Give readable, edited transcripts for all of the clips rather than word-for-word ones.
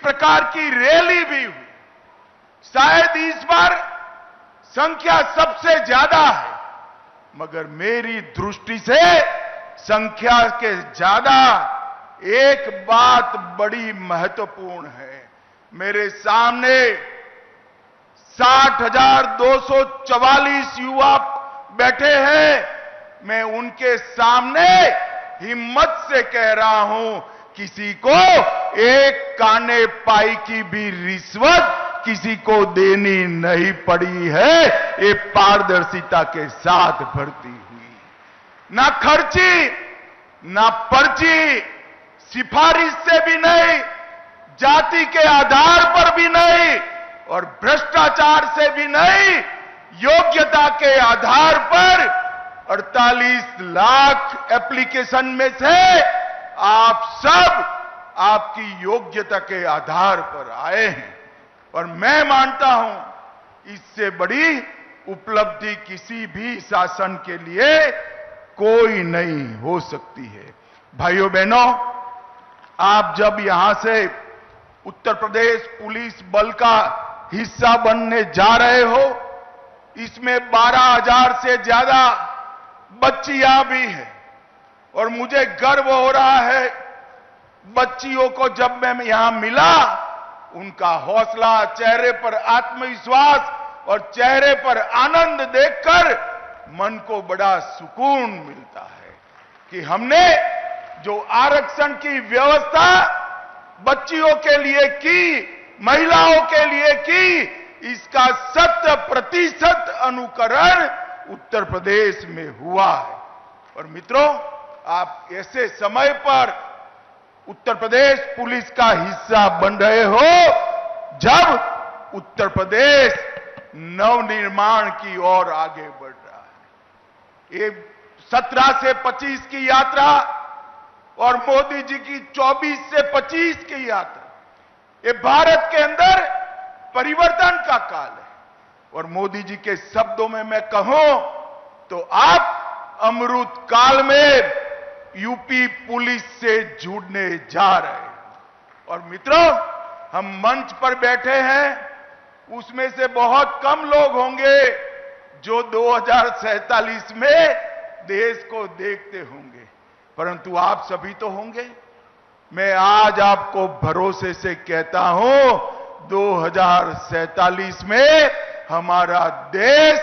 प्रकार की रैली भी हुई। शायद इस बार संख्या सबसे ज्यादा है, मगर मेरी दृष्टि से संख्या के ज्यादा एक बात बड़ी महत्वपूर्ण है। मेरे सामने 60,244 युवा बैठे हैं। मैं उनके सामने हिम्मत से कह रहा हूं, किसी को एक काने पाई की भी रिश्वत किसी को देनी नहीं पड़ी है। ये पारदर्शिता के साथ भर्ती हुई, ना खर्ची, ना पर्ची, सिफारिश से भी नहीं, जाति के आधार पर भी नहीं और भ्रष्टाचार से भी नहीं, योग्यता के आधार पर 48 लाख एप्लीकेशन में से आप सब आपकी योग्यता के आधार पर आए हैं। और मैं मानता हूं इससे बड़ी उपलब्धि किसी भी शासन के लिए कोई नहीं हो सकती है। भाइयों बहनों, आप जब यहां से उत्तर प्रदेश पुलिस बल का हिस्सा बनने जा रहे हो, इसमें 12,000 से ज्यादा बच्चियां भी हैं और मुझे गर्व हो रहा है। बच्चियों को जब मैं यहां मिला, उनका हौसला, चेहरे पर आत्मविश्वास और चेहरे पर आनंद देखकर मन को बड़ा सुकून मिलता है कि हमने जो आरक्षण की व्यवस्था बच्चियों के लिए की, महिलाओं के लिए की, इसका 100% अनुकरण उत्तर प्रदेश में हुआ है। और मित्रों, आप ऐसे समय पर उत्तर प्रदेश पुलिस का हिस्सा बन रहे हो जब उत्तर प्रदेश नवनिर्माण की ओर आगे बढ़ रहा है। ये 17 से 25 की यात्रा और मोदी जी की 24 से 25 की यात्रा, ये भारत के अंदर परिवर्तन का काल है। और मोदी जी के शब्दों में मैं कहूं तो आप अमृत काल में यूपी पुलिस से जुड़ने जा रहे हैं। और मित्रों, हम मंच पर बैठे हैं, उसमें से बहुत कम लोग होंगे जो 2047 में देश को देखते होंगे, परंतु आप सभी तो होंगे। मैं आज आपको भरोसे से कहता हूं, 2047 में हमारा देश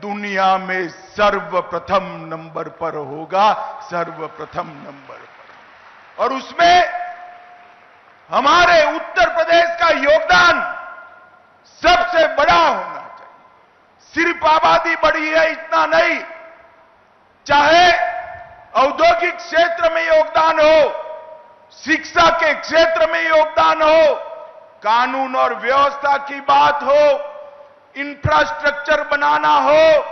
दुनिया में सर्वप्रथम नंबर पर होगा, सर्वप्रथम नंबर पर। और उसमें हमारे उत्तर प्रदेश का योगदान सबसे बड़ा होना चाहिए। सिर्फ आबादी बढ़ी है इतना नहीं, चाहे औद्योगिक क्षेत्र में योगदान हो, शिक्षा के क्षेत्र में योगदान हो, कानून और व्यवस्था की बात हो, इंफ्रास्ट्रक्चर बनाना हो,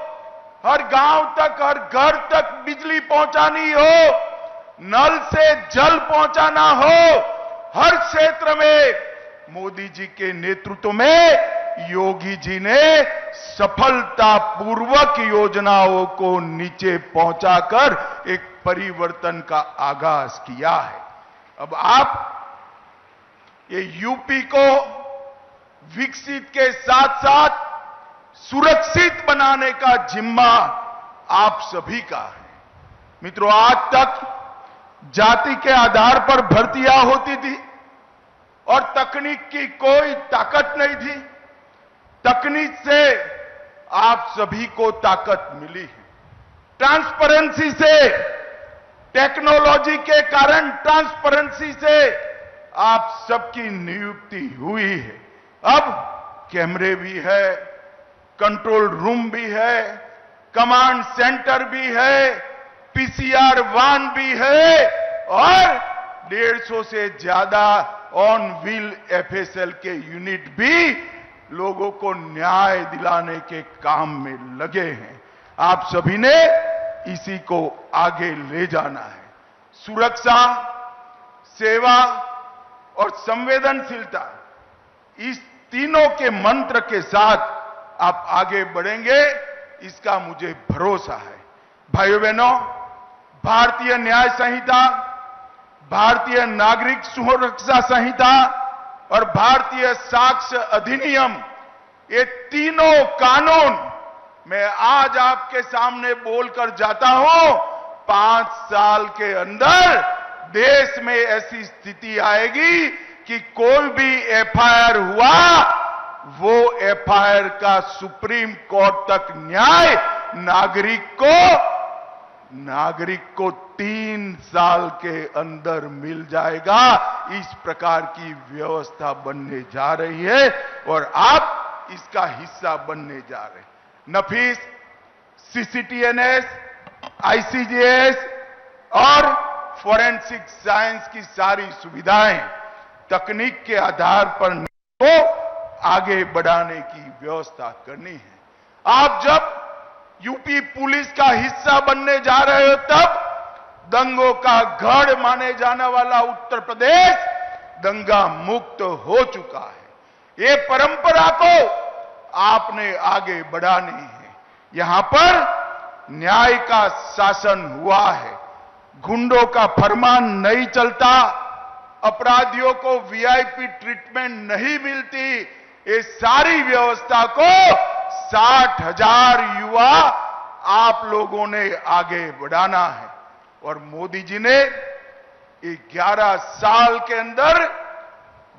हर गांव तक, हर घर तक बिजली पहुंचानी हो, नल से जल पहुंचाना हो, हर क्षेत्र में मोदी जी के नेतृत्व में योगी जी ने सफलतापूर्वक योजनाओं को नीचे पहुंचाकर एक परिवर्तन का आगाज किया है। अब आप ये यूपी को विकसित के साथ साथ सुरक्षित बनाने का जिम्मा आप सभी का है। मित्रों, आज तक जाति के आधार पर भर्तियां होती थी और तकनीक की कोई ताकत नहीं थी। तकनीक से आप सभी को ताकत मिली है। ट्रांसपेरेंसी से, टेक्नोलॉजी के कारण ट्रांसपेरेंसी से आप सबकी नियुक्ति हुई है। अब कैमरे भी है, कंट्रोल रूम भी है, कमांड सेंटर भी है, पीसीआर वाहन भी है और 150 से ज्यादा ऑन व्हील एफएसएल के यूनिट भी लोगों को न्याय दिलाने के काम में लगे हैं। आप सभी ने इसी को आगे ले जाना है। सुरक्षा, सेवा और संवेदनशीलता, इस तीनों के मंत्र के साथ आप आगे बढ़ेंगे, इसका मुझे भरोसा है। भाइयों बहनों, भारतीय न्याय संहिता, भारतीय नागरिक सुरक्षा संहिता और भारतीय साक्ष्य अधिनियम, ये तीनों कानून मैं आज आपके सामने बोलकर जाता हूं। 5 साल के अंदर देश में ऐसी स्थिति आएगी कि कोई भी एफआईआर हुआ, वो एफआईआर का सुप्रीम कोर्ट तक न्याय नागरिक को 3 साल के अंदर मिल जाएगा। इस प्रकार की व्यवस्था बनने जा रही है और आप इसका हिस्सा बनने जा रहे हैं। नफीस, सीसीटीएनएस, आईसीजेएस और फोरेंसिक साइंस की सारी सुविधाएं तकनीक के आधार पर को आगे बढ़ाने की व्यवस्था करनी है। आप जब यूपी पुलिस का हिस्सा बनने जा रहे हो, तब दंगों का गढ़ माने जाने वाला उत्तर प्रदेश दंगा मुक्त हो चुका है। ये परंपरा को आपने आगे बढ़ानी है। यहां पर न्याय का शासन हुआ है, गुंडों का फरमान नहीं चलता, अपराधियों को वीआईपी ट्रीटमेंट नहीं मिलती। ये सारी व्यवस्था को 60,000 युवा आप लोगों ने आगे बढ़ाना है। और मोदी जी ने 11 साल के अंदर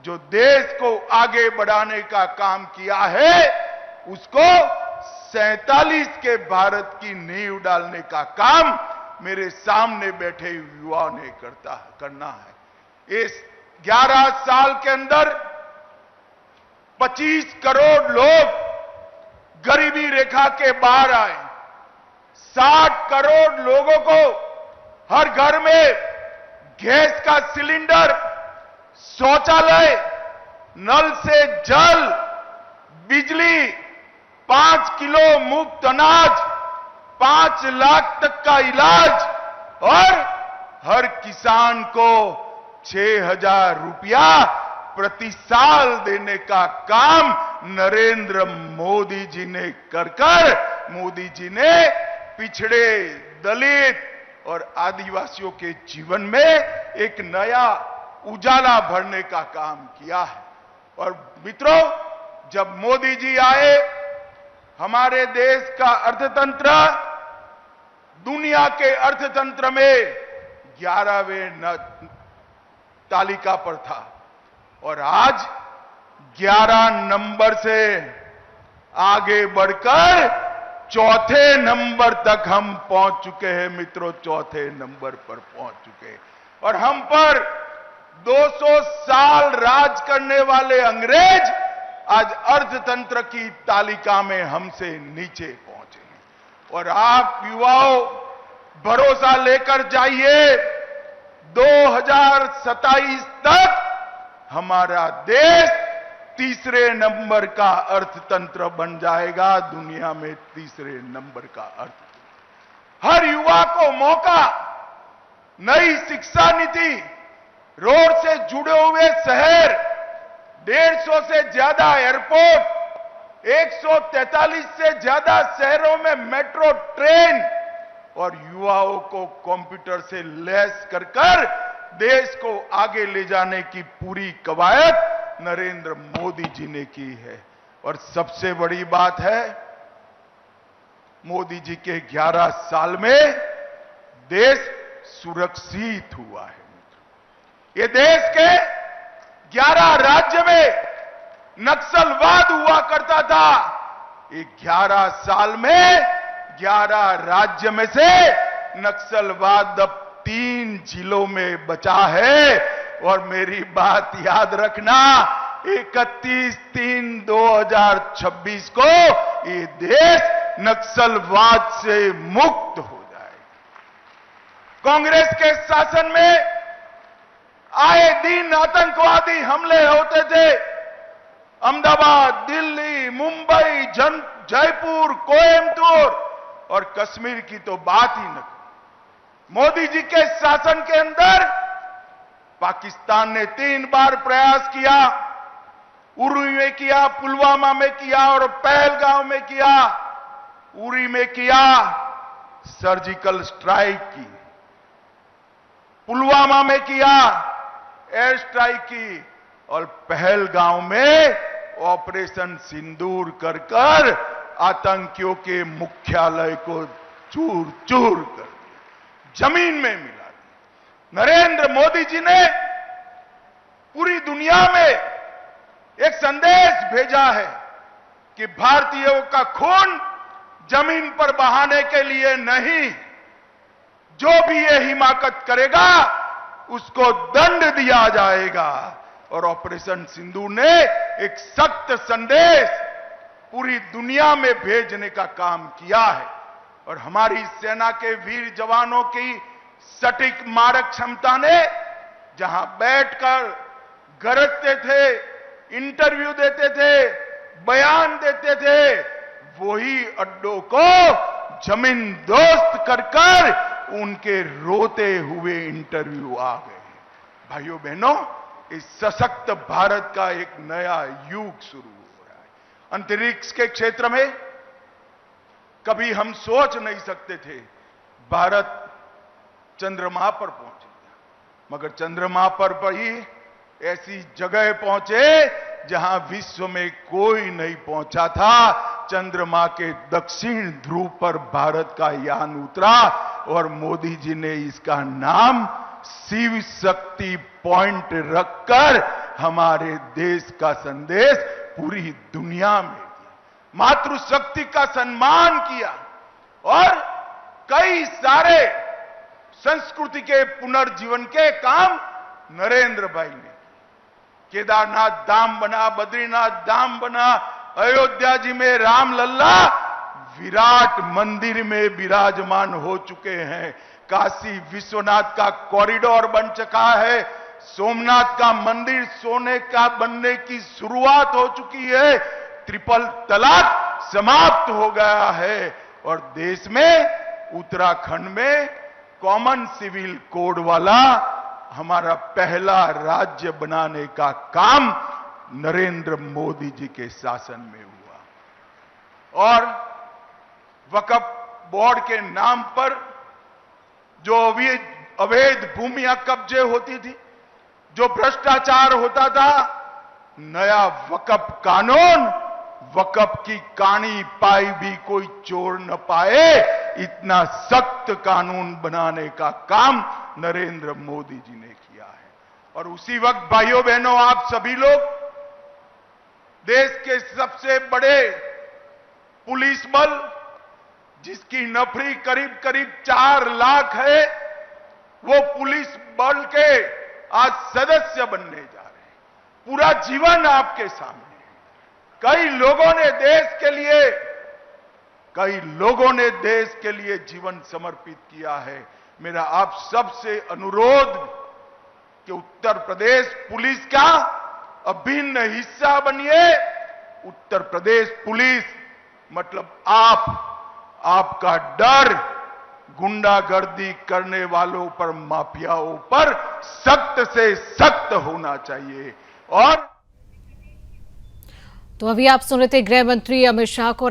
जो देश को आगे बढ़ाने का काम किया है, उसको 47 के भारत की नींव डालने का काम मेरे सामने बैठे युवाओं ने करना है। इस 11 साल के अंदर 25 करोड़ लोग गरीबी रेखा के बाहर आए। 60 करोड़ लोगों को हर घर में गैस का सिलेंडर, शौचालय, नल से जल, बिजली, 5 किलो मुफ्त अनाज, 5 लाख तक का इलाज और हर किसान को 6,000 रुपया प्रति साल देने का काम नरेंद्र मोदी जी ने कर मोदी जी ने पिछड़े, दलित और आदिवासियों के जीवन में एक नया उजाला भरने का काम किया है। और मित्रों, जब मोदी जी आए, हमारे देश का अर्थतंत्र दुनिया के अर्थतंत्र में 11वें तालिका पर था और आज 11 नंबर से आगे बढ़कर 4थे नंबर तक हम पहुंच चुके हैं। मित्रों, 4थे नंबर पर पहुंच चुके हैं और हम पर 200 साल राज करने वाले अंग्रेज आज अर्थतंत्र की तालिका में हमसे नीचे पहुंचे हैं। और आप युवाओं भरोसा लेकर जाइए, 2027 तक हमारा देश 3रे नंबर का अर्थतंत्र बन जाएगा, दुनिया में 3रे नंबर का अर्थतंत्र। हर युवा को मौका, नई शिक्षा नीति, रोड से जुड़े हुए शहर, 150 से ज्यादा एयरपोर्ट, 143 से ज्यादा शहरों में मेट्रो ट्रेन और युवाओं को कंप्यूटर से लैस कर देश को आगे ले जाने की पूरी कवायद नरेंद्र मोदी जी ने की है। और सबसे बड़ी बात है, मोदी जी के 11 साल में देश सुरक्षित हुआ है। ये देश के 11 राज्य में नक्सलवाद हुआ करता था, ये 11 साल में 11 राज्य में से नक्सलवाद अब 3 जिलों में बचा है। और मेरी बात याद रखना, 31/3/2026 को ये देश नक्सलवाद से मुक्त हो जाएगा। कांग्रेस के शासन में आए दिन आतंकवादी हमले होते थे। अहमदाबाद, दिल्ली, मुंबई, जयपुर, कोयम्बटूर और कश्मीर की तो बात ही न। मोदी जी के शासन के अंदर पाकिस्तान ने 3 बार प्रयास किया, उरी में किया, पुलवामा में किया और पहलगांव में किया। उरी में किया, सर्जिकल स्ट्राइक की, पुलवामा में किया, एयर स्ट्राइक की और पहलगांव में ऑपरेशन सिंदूर कर कर आतंकियों के मुख्यालय को चूर चूर कर दिया, जमीन में मिला दिया। नरेंद्र मोदी जी ने पूरी दुनिया में एक संदेश भेजा है कि भारतीयों का खून जमीन पर बहाने के लिए नहीं, जो भी ये हिमाकत करेगा उसको दंड दिया जाएगा। और ऑपरेशन सिंदूर ने एक सख्त संदेश पूरी दुनिया में भेजने का काम किया है। और हमारी सेना के वीर जवानों की सटीक मारक क्षमता ने जहां बैठकर गरजते थे, इंटरव्यू देते थे, बयान देते थे, वही अड्डों को जमीन दोस्त कर कर उनके रोते हुए इंटरव्यू आ गए। भाइयों बहनों, इस सशक्त भारत का एक नया युग शुरू हो रहा है। अंतरिक्ष के क्षेत्र में कभी हम सोच नहीं सकते थे भारत चंद्रमा पर पहुंचेगा, मगर चंद्रमा पर ही ऐसी जगह पहुंचे जहां विश्व में कोई नहीं पहुंचा था। चंद्रमा के दक्षिण ध्रुव पर भारत का यान उतरा और मोदी जी ने इसका नाम शिव शक्ति पॉइंट रखकर हमारे देश का संदेश पूरी दुनिया में दिया, मातृशक्ति का सम्मान किया और कई सारे संस्कृति के पुनर्जीवन के काम नरेंद्र भाई ने। केदारनाथ धाम बना, बद्रीनाथ धाम बना, अयोध्या जी में राम लल्ला विराट मंदिर में विराजमान हो चुके हैं, काशी विश्वनाथ का कॉरिडोर बन चुका है, सोमनाथ का मंदिर सोने का बनने की शुरुआत हो चुकी है, ट्रिपल तलाक समाप्त हो गया है और देश में उत्तराखंड में कॉमन सिविल कोड वाला हमारा पहला राज्य बनाने का काम नरेंद्र मोदी जी के शासन में हुआ। और वक्फ बोर्ड के नाम पर जो अवैध भूमियां कब्जे होती थी, जो भ्रष्टाचार होता था, नया वक्फ कानून, वक्फ की कानी पाई भी कोई चोर न पाए, इतना सख्त कानून बनाने का काम नरेंद्र मोदी जी ने किया है। और उसी वक्त भाइयों बहनों, आप सभी लोग देश के सबसे बड़े पुलिस बल, जिसकी नफरी करीब करीब 4 लाख है, वो पुलिस बल के आज सदस्य बनने जा रहे हैं। पूरा जीवन आपके सामने। कई लोगों ने देश के लिए जीवन समर्पित किया है। मेरा आप सबसे अनुरोध कि उत्तर प्रदेश पुलिस का अभिन्न हिस्सा बनिए। उत्तर प्रदेश पुलिस मतलब आपका डर गुंडागर्दी करने वालों पर, माफियाओं पर सख्त से सख्त होना चाहिए। और तो अभी आप सुन रहे थे गृह मंत्री अमित शाह को।